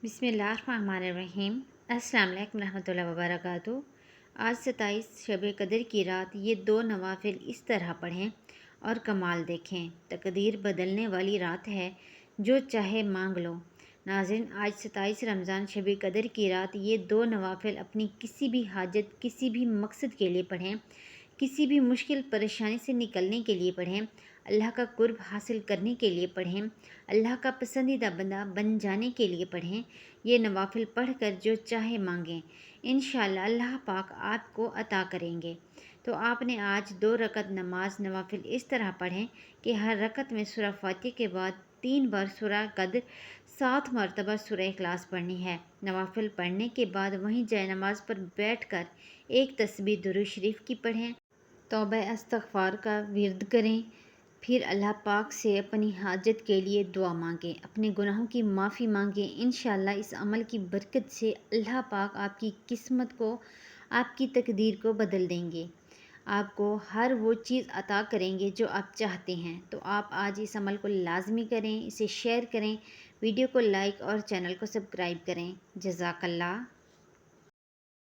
बिस्मिल्लाहिर्रहमानिर्रहीम। अस्सलाम वालेकुम रहमतुल्लाहि व बरकातुहू। आज 27 शब कदर की रात ये दो नवाफिल इस तरह पढ़ें और कमाल देखें। तकदीर बदलने वाली रात है, जो चाहे मांग लो। नाज़रीन, आज 27 रमज़ान शब कदर की रात ये दो नवाफिल अपनी किसी भी हाजत, किसी भी मकसद के लिए पढ़ें, किसी भी मुश्किल परेशानी से निकलने के लिए पढ़ें, अल्लाह का कुर्ब हासिल करने के लिए पढ़ें, अल्लाह का पसंदीदा बंदा बन जाने के लिए पढ़ें। ये नवाफिल पढ़कर जो चाहे मांगें, इंशाअल्लाह अल्लाह पाक आपको अता करेंगे। तो आपने आज 2 रकत नमाज नवाफिल इस तरह पढ़ें कि हर रकत में सूरह फातिहा के बाद 3 बार सूरह कद्र, 7 मरतबा सूरह इखलास पढ़नी है। नवाफिल पढ़ने के बाद वहीं जय नमाज पर बैठकर एक तस्बीह दुरूद शरीफ की पढ़ें, तौबा इस्तग़फ़ार का विर्द करें, फिर अल्लाह पाक से अपनी हाजत के लिए दुआ मांगें, अपने गुनाहों की माफ़ी मांगें। इंशाअल्लाह इस अमल की बरकत से अल्लाह पाक आपकी किस्मत को, आपकी तकदीर को बदल देंगे। आपको हर वो चीज़ अता करेंगे जो आप चाहते हैं। तो आप आज इस अमल को लाजमी करें, इसे शेयर करें, वीडियो को लाइक और चैनल को सब्सक्राइब करें। जज़ाकल्लाह।